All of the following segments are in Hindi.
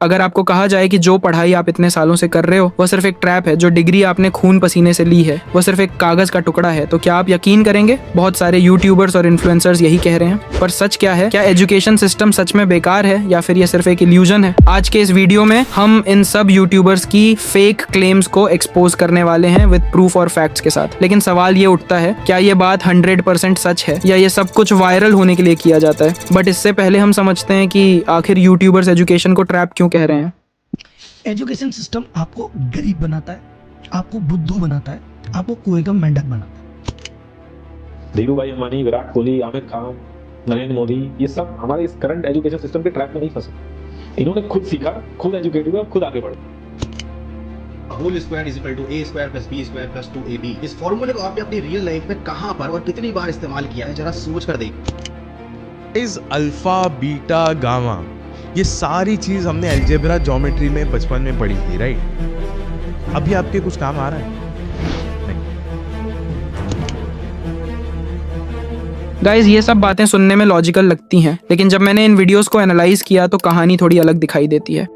अगर आपको कहा जाए कि जो पढ़ाई आप इतने सालों से कर रहे हो वह सिर्फ एक ट्रैप है, जो डिग्री आपने खून पसीने से ली है वह सिर्फ एक कागज का टुकड़ा है, तो क्या आप यकीन करेंगे? बहुत सारे यूट्यूबर्स और इन्फ्लुएंसर्स यही कह रहे हैं, पर सच क्या है? क्या एजुकेशन सिस्टम सच में बेकार है या फिर यह सिर्फ एक इल्यूजन है? आज के इस वीडियो में हम इन सब यूट्यूबर्स की फेक क्लेम्स को एक्सपोज करने वाले हैं विद प्रूफ और फैक्ट्स के साथ। लेकिन सवाल ये उठता है, क्या ये बात 100% सच है या ये सब कुछ वायरल होने के लिए किया जाता है? बट इससे पहले हम समझते हैं कि आखिर यूट्यूबर्स एजुकेशन को ट्रैप क्यों कह रहे हैं। एजुकेशन सिस्टम आपको गरीब बनाता है, आपको बुद्धू बनाता है, आपको कुएं का मेंढक बनाता है। धीरू भाई अंबानी, विराट कोहली, आमिर खान, नरेंद्र मोदी, ये सब हमारे इस करंट एजुकेशन सिस्टम के ट्रैप में नहीं फंसे। इन्होंने खुद सीखा, खुद एजुकेट हुआ, खुद आगे बढ़े। Whole square is equal to A square plus B square plus 2ab। इस फॉर्मूले को आपने अपनी रियल लाइफ में कहां पर और कितनी बार इस्तेमाल किया है, जरा सोच कर देखिए। इज अल्फा बीटा गामा, ये सारी चीज हमने अलजेब्रा ज्योमेट्री में बचपन में पढ़ी थी, राइट? अभी आपके कुछ काम आ रहा है? गाइज, ये सब बातें सुनने में लॉजिकल लगती हैं, लेकिन जब मैंने इन वीडियोस को एनालाइज किया तो कहानी थोड़ी अलग दिखाई देती है।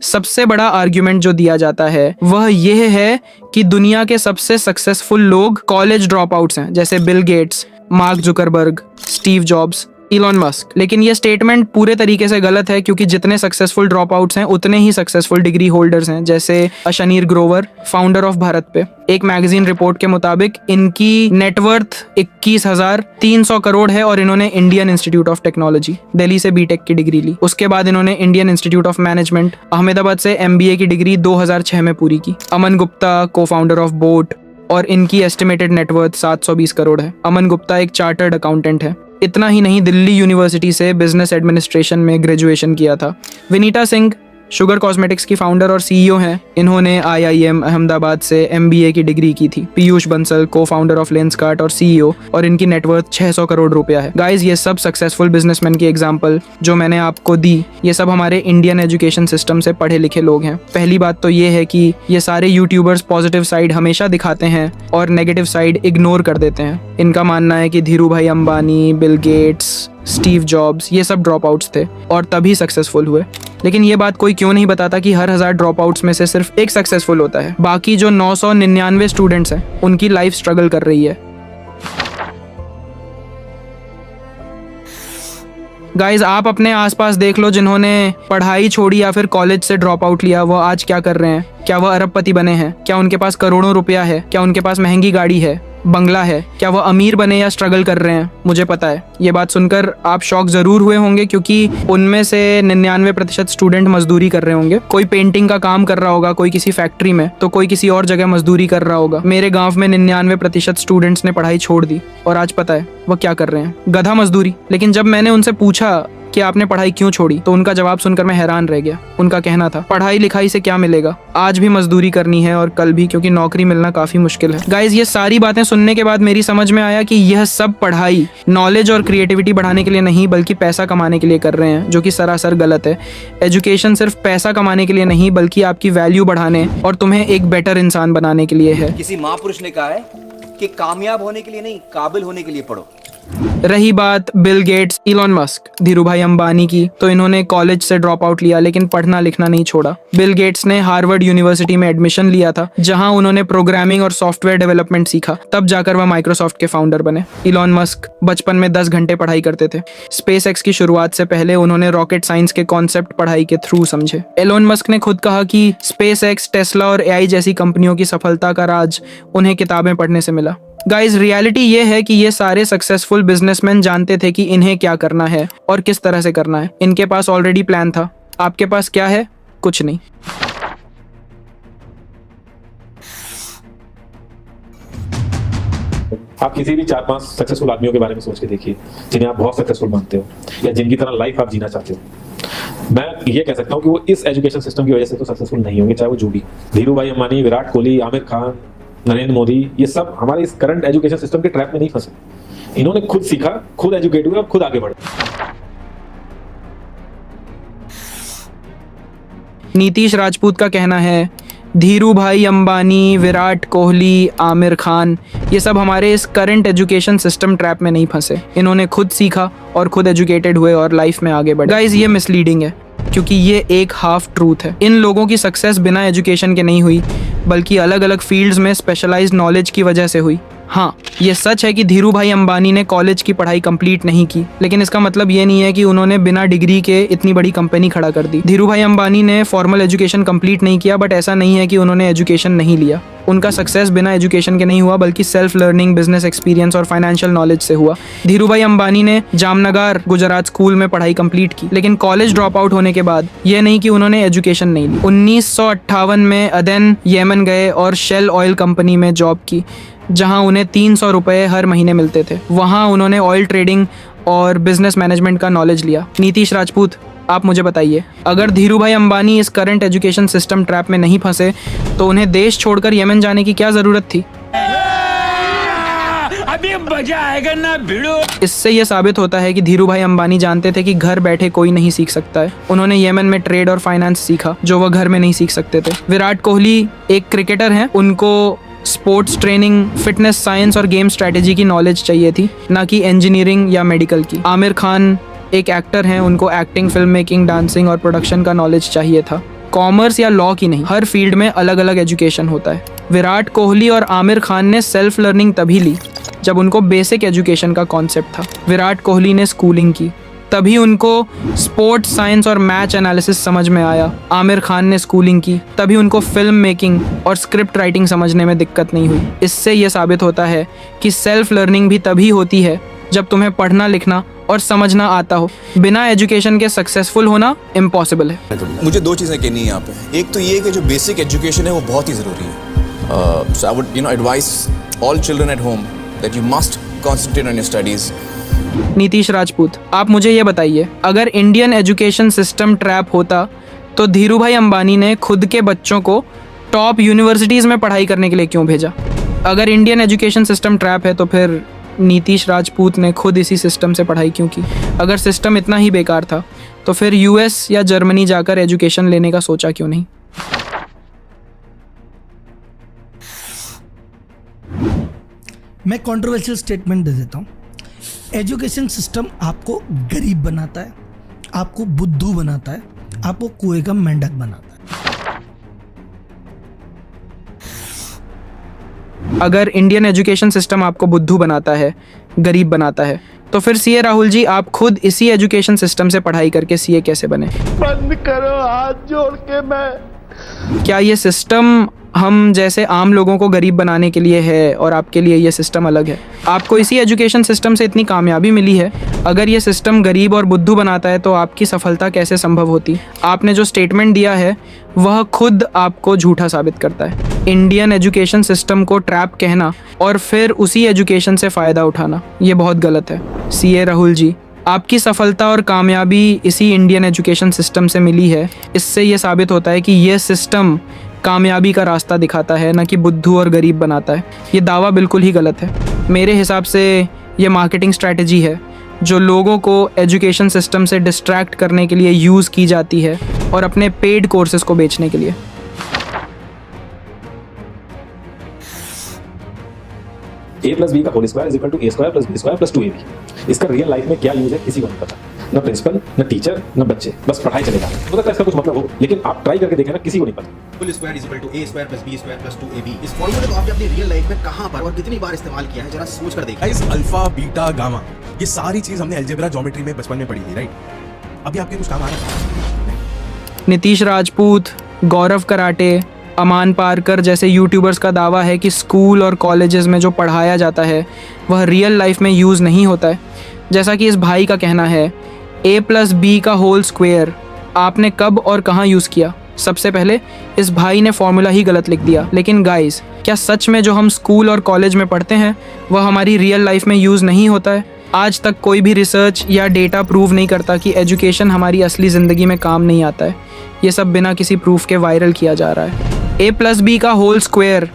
सबसे बड़ा आर्ग्यूमेंट जो दिया जाता है वह यह है कि दुनिया के सबसे सक्सेसफुल लोग कॉलेज ड्रॉप आउट्स हैं, जैसे Bill Gates, mark Zuckerberg, Steve jobs, Elon Musk. लेकिन यह स्टेटमेंट पूरे तरीके से गलत है, क्योंकि जितने सक्सेसफुल ड्रॉप आउट्स हैं उतने ही सक्सेसफुल डिग्री होल्डर्स हैं, जैसे अशनीर ग्रोवर, फाउंडर ऑफ भारत पे। एक मैगजीन रिपोर्ट के मुताबिक इनकी नेटवर्थ 21,300 करोड़ है और इन्होंने Indian institute of technology Delhi से बीटेक की डिग्री ली। उसके बाद इन्होंने Indian institute of management Ahmedabad से MBA की डिग्री 2006 में पूरी की। अमन गुप्ता, को फाउंडर ऑफ बोट, और इनकी एस्टिमेटेड नेटवर्थ 720 करोड़ है। अमन गुप्ता एक चार्टर्ड अकाउंटेंट है। इतना ही नहीं, दिल्ली यूनिवर्सिटी से बिजनेस एडमिनिस्ट्रेशन में ग्रेजुएशन किया था। विनीता सिंह शुगर कॉस्मेटिक्स की फाउंडर और CEO हैं। इन्होंने IIM अहमदाबाद से MBA की डिग्री की थी। पीयूष बंसल, को फाउंडर ऑफ लेंसकार्ट और CEO, और इनकी नेटवर्थ 600 करोड़ रुपया है। गाइज, ये सब सक्सेसफुल बिजनेसमैन की एग्जांपल जो मैंने आपको दी, ये सब हमारे इंडियन एजुकेशन सिस्टम से पढ़े लिखे लोग हैं। पहली बात तो ये है कि ये सारे यूट्यूबर्स पॉजिटिव साइड हमेशा दिखाते हैं और नेगेटिव साइड इग्नोर कर देते हैं। इनका मानना है कि धीरू भाई Ambani, Bill Gates, Steve jobs, ये सब ड्रॉप आउट्स थे और तभी सक्सेसफुल हुए। लेकिन ये बात कोई क्यों नहीं बताता कि हर 1000 ड्रॉप आउट्स में से सिर्फ एक सक्सेसफुल होता है। बाकी जो 999 स्टूडेंट्स हैं उनकी लाइफ स्ट्रगल कर रही है। गाइज, आप अपने आसपास देख लो, जिन्होंने पढ़ाई छोड़ी या फिर कॉलेज से ड्रॉप आउट लिया, वो आज क्या कर रहे हैं? क्या वह अरबपति बने हैं? क्या उनके पास करोड़ों रुपया है? क्या उनके पास महंगी गाड़ी है, बंगला है? क्या वह अमीर बने या स्ट्रगल कर रहे हैं? मुझे पता है ये बात सुनकर आप शॉक जरूर हुए होंगे, क्योंकि उनमें से 99% स्टूडेंट मजदूरी कर रहे होंगे। कोई पेंटिंग का काम कर रहा होगा, कोई किसी फैक्ट्री में, तो कोई किसी और जगह मजदूरी कर रहा होगा। मेरे गांव में 99% स्टूडेंट्स ने पढ़ाई छोड़ दी और आज पता है वह क्या कर रहे हैं? गधा मजदूरी। लेकिन जब मैंने उनसे पूछा कि आपने पढ़ाई क्यों छोड़ी, तो उनका जवाब सुनकर मैं हैरान रह गया। उनका कहना था, पढ़ाई लिखाई से क्या मिलेगा, आज भी मजदूरी करनी है और कल भी, क्योंकि नौकरी मिलना काफी मुश्किल है। गाइज, ये सारी बातें सुनने के बाद मेरी समझ में आया कि यह सब पढ़ाई नॉलेज और क्रिएटिविटी बढ़ाने के लिए नहीं, बल्कि पैसा कमाने के लिए कर रहे हैं, जो कि सरासर गलत है। एजुकेशन सिर्फ पैसा कमाने के लिए नहीं, बल्कि आपकी वैल्यू बढ़ाने और तुम्हें एक बेटर इंसान बनाने के लिए है। किसी महापुरुष ने कहा है कि कामयाब होने के लिए नहीं, काबिल होने के लिए पढ़ो। रही बात Bill Gates, Elon Musk, Dhiru भाई अंबानी की, तो इन्होंने कॉलेज से ड्रॉप आउट लिया लेकिन पढ़ना लिखना नहीं छोड़ा। बिल गेट्स ने हार्वर्ड यूनिवर्सिटी में एडमिशन लिया था, जहां उन्होंने प्रोग्रामिंग और सॉफ्टवेयर डेवलपमेंट सीखा। तब जाकर वह माइक्रोसॉफ्ट के फाउंडर बने। इलॉन मस्क बचपन में 10 घंटे पढ़ाई करते थे। SpaceX की शुरुआत से पहले उन्होंने रॉकेट साइंस के कॉन्सेप्ट पढ़ाई के थ्रू समझे। एलोन मस्क ने खुद कहा कि SpaceX, टेस्ला और AI जैसी कंपनियों की सफलता का राज उन्हें किताबें पढ़ने से मिला। गाइज, रियलिटी ये है कि ये सारे सक्सेसफुल बिजनेसमैन जानते थे कि इन्हें क्या करना है और किस तरह से करना है। इनके पास ऑलरेडी प्लान था। आपके पास क्या है? कुछ नहीं। आप किसी भी 4-5 सक्सेसफुल आदमियों के बारे में सोच के देखिए, जिन्हें आप बहुत सक्सेसफुल मानते हो या जिनकी तरह लाइफ आप जीना चाहते हो। मैं ये कह सकता हूँ कि वो इस एजुकेशन सिस्टम की वजह से तो सक्सेसफुल नहीं होंगे, चाहे वो जो भी। धीरू भाई अंबानी, विराट कोहली, आमिर खान, नरेंद्र मोदी, ये सब हमारे इस करंट एजुकेशन सिस्टम के ट्रैप में नहीं फंसे। इन्होंने खुद सीखा, खुद एजुकेट हुआ, खुद आगे बढ़े। नीतीश राजपूत का कहना है धीरू भाई अंबानी, विराट कोहली, आमिर खान, ये सब हमारे इस करंट एजुकेशन सिस्टम ट्रैप में नहीं फंसे। इन्होंने खुद सीखा और खुद एजुकेटेड हुए और लाइफ में आगे बढ़े। गाइस, ये मिसलीडिंग है क्योंकि ये एक हाफ ट्रूथ है। इन लोगों की सक्सेस बिना एजुकेशन के नहीं हुई, बल्कि अलग अलग फील्ड्स में स्पेशलाइज्ड नॉलेज की वजह से हुई। हाँ, ये सच है कि धीरू भाई अंबानी ने कॉलेज की पढ़ाई कंप्लीट नहीं की, लेकिन इसका मतलब ये नहीं है कि उन्होंने बिना डिग्री के इतनी बड़ी कंपनी खड़ा कर दी। धीरू भाई अंबानी ने फॉर्मल एजुकेशन कंप्लीट नहीं किया, बट ऐसा नहीं है कि उन्होंने एजुकेशन नहीं लिया। उनका सक्सेस बिना एजुकेशन के नहीं हुआ, बल्कि सेल्फ लर्निंग, बिजनेस एक्सपीरियंस और फाइनेंशियल नॉलेज से हुआ। धीरू भाई अंबानी ने जामनगर गुजरात स्कूल में पढ़ाई कंप्लीट की, लेकिन कॉलेज ड्रॉप आउट होने के बाद यह नहीं कि उन्होंने एजुकेशन नहीं ली। 1958 में अदन यमन गए और शेल ऑयल कंपनी में जॉब की, जहां उन्हें 300 रुपये हर महीने मिलते थे। वहां उन्होंने ऑयल ट्रेडिंग और बिजनेस मैनेजमेंट का नॉलेज लिया। नीतीश राजपूत, आप मुझे बताइए, अगर धीरू भाई अंबानी इस करंट एजुकेशन सिस्टम ट्रैप में नहीं फंसे तो उन्हें देश छोड़कर यमन जाने की क्या जरूरत थी? अभी मजा आएगा ना भिड़ो। इससे यह साबित होता है कि धीरू भाई अंबानी जानते थे कि घर बैठे कोई नहीं सीख सकता है। उन्होंने यमन में ट्रेड और फाइनेंस सीखा, जो वह घर में नहीं सीख सकते थे। विराट कोहली एक क्रिकेटर हैं, उनको स्पोर्ट्स ट्रेनिंग, फिटनेस साइंस और गेम स्ट्रेटेजी की नॉलेज चाहिए थी, ना कि इंजीनियरिंग या मेडिकल की। आमिर खान एक एक्टर हैं, उनको एक्टिंग, फिल्म मेकिंग, डांसिंग और प्रोडक्शन का नॉलेज चाहिए था। कॉमर्स या लॉ की नहीं, हर फील्ड में अलग अलग एजुकेशन होता है। विराट कोहली और आमिर खान ने सेल्फ लर्निंग तभी ली जब उनको बेसिक एजुकेशन का कॉन्सेप्ट था। विराट कोहली ने स्कूलिंग की, तभी उनको स्पोर्ट्स साइंस और मैच एनालिसिस समझ में आया। आमिर खान ने स्कूलिंग की, तभी उनको फिल्म मेकिंग और स्क्रिप्ट राइटिंग समझने में दिक्कत नहीं हुई। इससे यह साबित होता है कि सेल्फ लर्निंग भी तभी होती है जब तुम्हें पढ़ना, लिखना और समझना आता हो। बिना एजुकेशन के सक्सेसफुल होना इम्पॉसिबल है। मुझे दो चीज़ें कहनी है यहाँ पे। एक तो ये कि जो बेसिक एजुकेशन है वो बहुत ही ज़रूरी है। So I would advise all children at home that you must concentrate on your studies. Nitish Rajput, आप मुझे ये बताइए, अगर इंडियन एजुकेशन सिस्टम ट्रैप होता तो धीरू भाई अंबानी ने खुद के बच्चों को टॉप यूनिवर्सिटीज़ में पढ़ाई करने के लिए क्यों भेजा? अगर इंडियन एजुकेशन सिस्टम ट्रैप है तो फिर नीतीश राजपूत ने खुद इसी सिस्टम से पढ़ाई क्यों की? अगर सिस्टम इतना ही बेकार था तो फिर यूएस या जर्मनी जाकर एजुकेशन लेने का सोचा क्यों नहीं? मैं कंट्रोवर्शियल स्टेटमेंट दे देता हूँ। एजुकेशन सिस्टम आपको गरीब बनाता है, आपको बुद्धू बनाता है, आपको कुएं का मेंढक बनाता है। अगर इंडियन एजुकेशन सिस्टम आपको बुद्धू बनाता है, गरीब बनाता है, तो फिर सीए राहुल जी, आप खुद इसी एजुकेशन सिस्टम से पढ़ाई करके सीए कैसे बने? बंद करो, हाथ जोड़ के मैं। क्या ये सिस्टम हम जैसे आम लोगों को गरीब बनाने के लिए है और आपके लिए ये सिस्टम अलग है? आपको इसी एजुकेशन सिस्टम से इतनी कामयाबी मिली है, अगर ये सिस्टम गरीब और बुद्धू बनाता है तो आपकी सफलता कैसे संभव होती? आपने जो स्टेटमेंट दिया है वह खुद आपको झूठा साबित करता है। इंडियन एजुकेशन सिस्टम को ट्रैप कहना और फिर उसी एजुकेशन से फ़ायदा उठाना, ये बहुत गलत है। सीए राहुल जी, आपकी सफलता और कामयाबी इसी इंडियन एजुकेशन सिस्टम से मिली है। इससे ये साबित होता है कि यह सिस्टम कामयाबी का रास्ता दिखाता है, ना कि बुद्धू और गरीब बनाता है। ये दावा बिल्कुल ही गलत है। मेरे हिसाब से ये मार्केटिंग स्ट्रैटेजी है जो लोगों को एजुकेशन सिस्टम से डिस्ट्रैक्ट करने के लिए यूज़ की जाती है और अपने पेड कोर्सेज को बेचने के लिए। a प्लस बी का whole square is equal to A square plus B square plus 2ab। इसका रियल लाइफ में क्या यूज है किसी को नहीं पता, ना प्रिंसिपल, ना टीचर, ना बच्चे, बस पढ़ाई चलेगा। हो सकता है इसका कुछ मतलब हो, लेकिन आप ट्राई करके देखें ना, किसी को नहीं पता। Full square is equal to A square plus B square plus 2ab। इस फॉर्मूले को आपने अपनी रियल लाइफ में कहां पर और कितनी बार इस्तेमाल किया है, जरा सोच कर देखिए। गाइस, अल्फा, बीटा, गामा, ये सारी चीज हमने अलजेब्रा ज्योमेट्री में बचपन में पढ़ी थी, राइट? अभी आपके कुछ काम आ रहा है? नीतीश राजपूत, गौरव कराटे, अमान पारकर जैसे यूट्यूबर्स का दावा है कि स्कूल और कॉलेजेस में जो पढ़ाया जाता है वह रियल लाइफ में यूज़ नहीं होता है। जैसा कि इस भाई का कहना है, a प्लस बी का होल स्क्वायर आपने कब और कहाँ यूज़ किया? सबसे पहले इस भाई ने फॉर्मूला ही गलत लिख दिया। लेकिन गाइस, क्या सच में जो हम स्कूल और कॉलेज में पढ़ते हैं वह हमारी रियल लाइफ में यूज़ नहीं होता है? आज तक कोई भी रिसर्च या डेटा प्रूव नहीं करता कि एजुकेशन हमारी असली ज़िंदगी में काम नहीं आता है। ये सब बिना किसी प्रूफ के वायरल किया जा रहा है। a प्लस बी का होल स्क्वायर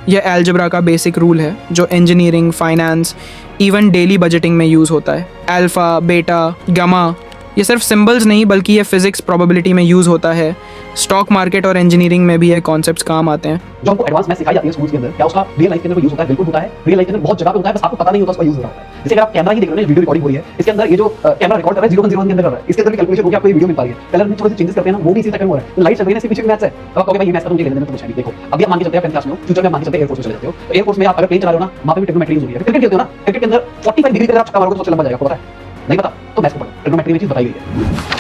यह अलजेब्रा का बेसिक रूल है जो engineering, finance, even daily budgeting में यूज़ होता है। अल्फ़ा, बीटा, गामा ये सिर्फ सिंबल्स नहीं बल्कि ये फिजिक्स प्रोबेबिलिटी में यूज़ होता है, स्टॉक मार्केट और इंजीनियरिंग में भी ये कॉन्सेप्ट्स काम आते हैं। जो हमको एडवांस मैथ सिखाई जाती है स्कूल्स के अंदर, क्या उसका रियल लाइफ के अंदर यूज होता है? बिल्कुल होता है। रियल लाइफ के अंदर बहुत जगह पे होता है, बस आपको पता नहीं होता उसका यूज हो रहा होता है। जैसे अगर आप कैमरा ही देख रहे हो, वीडियो रिकॉर्डिंग हो रही है, इसके अंदर ये जो कैमरा रिकॉर्ड कर रहा है 0.01 के अंदर कर रहा है, इसके अंदर भी कैलकुलेशन होकर आपको ये वीडियो मिल पा रही है। कलर में थोड़े से चेंजेस करते हैं ना, वो भी इसी तक में हो रहा है। तो लाइट चल रही है, इसके पीछे भी मैथ्स है। अब आप कहोगे भाई ये मैथ्स का तो मुझे लेने देना तो कुछ नहीं। देखो अभी आप मान के चलते हैं 10th क्लास में हो, फ्यूचर में आप मान के चलते हैं एयरफोर्स में चले जाते हो, तो एयरफोर्स में आप अगर प्लेन चला रहे हो ना, वहां पे भी ट्रिग्नोमेट्री यूज हो रही है। क्रिकेट खेलते हो ना, क्रिकेट के अंदर 45 डिग्री पे अगर आप छक्का मारोगे तो सबसे लंबा जाएगा, आपको पता है? नहीं पता तो मैथ्स को पढ़ो, ट्रिग्नोमेट्री में चीज बताई गई है।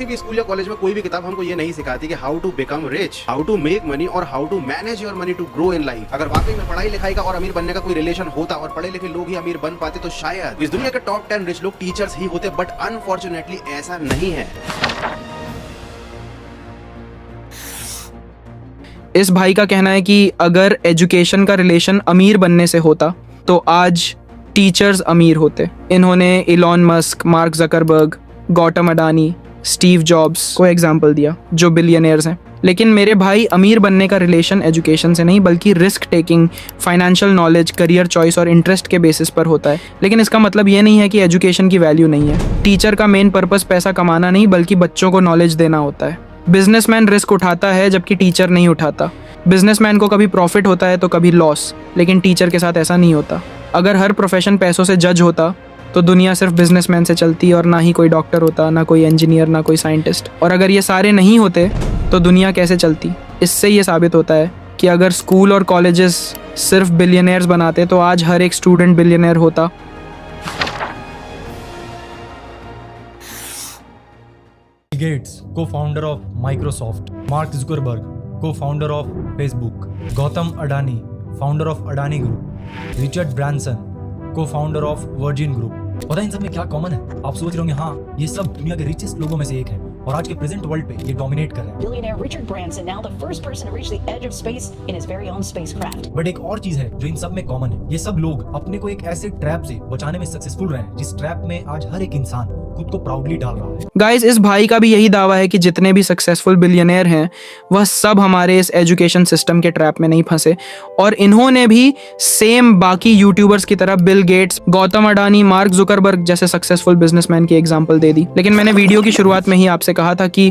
कि स्कूल या कॉलेज में कोई भी किताब हमको ये नहीं सिखाती कि how to become rich, how to make money और how to manage your money to grow in life. अगर वाकई में पढ़ाई लिखाई का और अमीर बनने का कोई रिलेशन होता और पढ़े लिखे लोग ही अमीर बन पाते तो शायद इस दुनिया के टॉप 10 रिच लोग टीचर्स ही होते, बट अनफॉर्चुनेटली ऐसा नहीं है। इस भाई का कहना है कि अगर एजुकेशन का रिलेशन अमीर बनने से होता तो आज टीचर्स अमीर होते। इन्होंने Elon Musk, mark Zuckerberg, Gautam Adani, Steve jobs को एग्जाम्पल दिया जो बिलियनियर्स हैं। लेकिन मेरे भाई अमीर बनने का रिलेशन एजुकेशन से नहीं बल्कि risk taking, financial knowledge, career choice और इंटरेस्ट के बेसिस पर होता है। लेकिन इसका मतलब ये नहीं है कि एजुकेशन की वैल्यू नहीं है। टीचर का मेन पर्पस पैसा कमाना नहीं बल्कि बच्चों को नॉलेज देना होता है। बिजनेसमैन रिस्क उठाता है जबकि टीचर नहीं उठाता। बिजनेसमैन को कभी प्रॉफिट होता है तो कभी लॉस, लेकिन टीचर के साथ ऐसा नहीं होता। अगर हर प्रोफेशन पैसों से जज होता तो दुनिया सिर्फ बिजनेसमैन से चलती और ना ही कोई डॉक्टर होता, ना कोई इंजीनियर, ना कोई साइंटिस्ट। और अगर ये सारे नहीं होते तो दुनिया कैसे चलती? इससे ये साबित होता है कि अगर स्कूल और कॉलेजेस सिर्फ बिलियनियर्स बनाते तो आज हर एक स्टूडेंट बिलियनियर होता। Gates, co-founder of Microsoft, Mark Zuckerberg, co-founder of Facebook, Gautam Adani, founder of Adani Group, Richard Branson, co-founder of Virgin Group। पता है इन सब में क्या कॉमन है? आप सोच रहे होंगे हाँ ये सब दुनिया के रिचेस्ट लोगों में से एक है और आज के प्रेजेंट वर्ल्ड पे ये डोमिनेट कर रहे हैं। Billionaire Richard Branson, now the first person to reach the edge of space in his very own spacecraft। But एक और चीज है जो इन सब में कॉमन है, ये सब लोग अपने को एक ऐसे ट्रैप से बचाने में सक्सेसफुल रहे हैं जिस ट्रैप में आज हर एक इंसान खुद को प्राउडली डाल रहा है। गाइस, इस भाई का भी यही दावा है कि जितने भी सक्सेसफुल बिलियनियर हैं वह सब हमारे इस एजुकेशन सिस्टम के ट्रैप में नहीं फंसे। और इन्होंने भी सेम बाकी यूट्यूबर्स की तरह Bill Gates, Gautam Adani, mark Zuckerberg जैसे सक्सेसफुल बिजनेसमैन की एग्जांपल दे दी। लेकिन मैंने वीडियो की शुरुआत में ही आपसे कहा था कि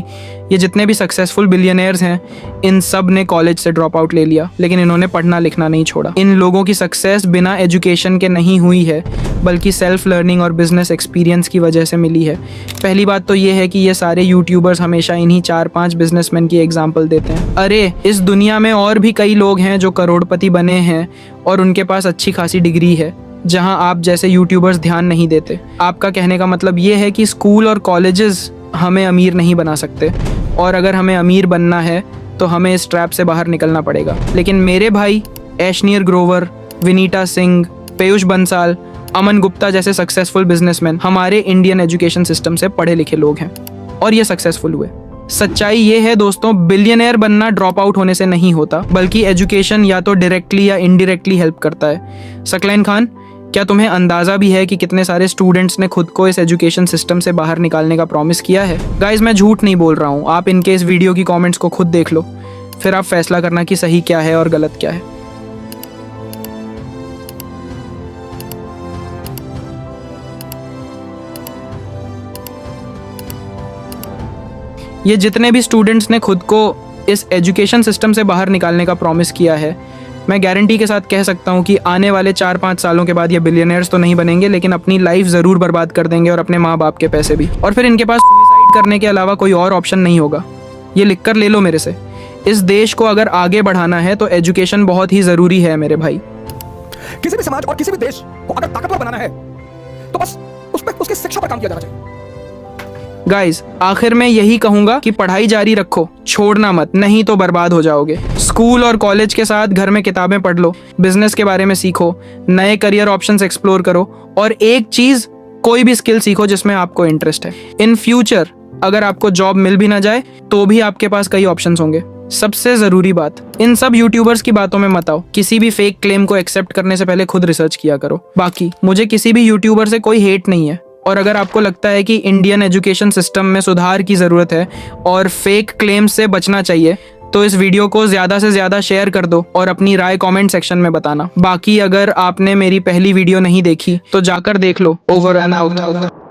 ये जितने भी सक्सेसफुल बिलियनियर्स हैं इन सब ने कॉलेज से ड्रॉप आउट ले लिया, लेकिन इन्होंने पढ़ना लिखना नहीं छोड़ा। इन लोगों की सक्सेस बिना एजुकेशन के नहीं हुई है बल्कि सेल्फ लर्निंग और बिजनेस एक्सपीरियंस की वजह से मिली है। पहली बात तो ये है कि ये सारे यूट्यूबर्स हमेशा इन्हीं 4-5 बिजनेसमैन की एग्जांपल देते हैं। अरे इस दुनिया में और भी कई लोग हैं जो करोड़पति बने हैं और उनके पास अच्छी खासी डिग्री है, जहां आप जैसे यूट्यूबर्स ध्यान नहीं देते। आपका कहने का मतलब ये है कि स्कूल और कॉलेजेस हमें अमीर नहीं बना सकते, और अगर हमें अमीर बनना है तो हमें इस ट्रैप से बाहर निकलना पड़ेगा। लेकिन मेरे भाई ऐशनियर ग्रोवर, विनीता सिंह, पीयूष बंसाल, अमन गुप्ता जैसे सक्सेसफुल बिजनेसमैन हमारे इंडियन एजुकेशन सिस्टम से पढ़े लिखे लोग हैं और ये सक्सेसफुल हुए। सच्चाई ये है दोस्तों, बिलियनियर बनना ड्रॉप आउट होने से नहीं होता बल्कि एजुकेशन या तो डायरेक्टली या इनडायरेक्टली हेल्प करता है। सकलैन खान, क्या तुम्हें अंदाजा भी है कि कितने सारे स्टूडेंट्स ने खुद को इस एजुकेशन सिस्टम से बाहर निकालने का प्रॉमिस किया है? गाइज, मैं झूठ नहीं बोल रहा हूँ। आप इनके इस वीडियो की कमेंट्स को खुद देख लो, फिर आप फैसला करना कि सही क्या है और गलत क्या है। ये जितने भी स्टूडेंट्स ने खुद को इस एजुकेशन सिस्टम से बाहर निकालने का प्रॉमिस किया है, मैं गारंटी के साथ कह सकता हूँ कि आने वाले 4-5 सालों के बाद ये बिलियनियर्स तो नहीं बनेंगे, लेकिन अपनी लाइफ ज़रूर बर्बाद कर देंगे और अपने माँ बाप के पैसे भी। और फिर इनके पास सुसाइड करने के अलावा कोई और ऑप्शन नहीं होगा। ये लिख कर ले लो मेरे से। इस देश को अगर आगे बढ़ाना है तो एजुकेशन बहुत ही ज़रूरी है मेरे भाई। किसी भी समाज और किसी भी देश को अगर ताकतवर बनाना है तो बस उसकी शिक्षा पर काम किया जाना चाहिए। गाइज, आखिर में यही कहूंगा कि पढ़ाई जारी रखो, छोड़ना मत, नहीं तो बर्बाद हो जाओगे। स्कूल और कॉलेज के साथ घर में किताबें पढ़ लो, बिजनेस के बारे में सीखो, नए करियर ऑप्शंस एक्सप्लोर करो और एक चीज, कोई भी स्किल सीखो जिसमें आपको इंटरेस्ट है। इन फ्यूचर अगर आपको जॉब मिल भी ना जाए तो भी आपके पास कई ऑप्शंस होंगे। सबसे जरूरी बात, इन सब यूट्यूबर्स की बातों में मत आओ। किसी भी फेक क्लेम को एक्सेप्ट करने से पहले खुद रिसर्च किया करो। बाकी मुझे किसी भी यूट्यूबर से कोई हेट नहीं है, और अगर आपको लगता है कि इंडियन एजुकेशन सिस्टम में सुधार की ज़रूरत है और फेक क्लेम से बचना चाहिए तो इस वीडियो को ज्यादा से ज्यादा शेयर कर दो और अपनी राय कमेंट सेक्शन में बताना। बाकी अगर आपने मेरी पहली वीडियो नहीं देखी तो जाकर देख लो। Over and out.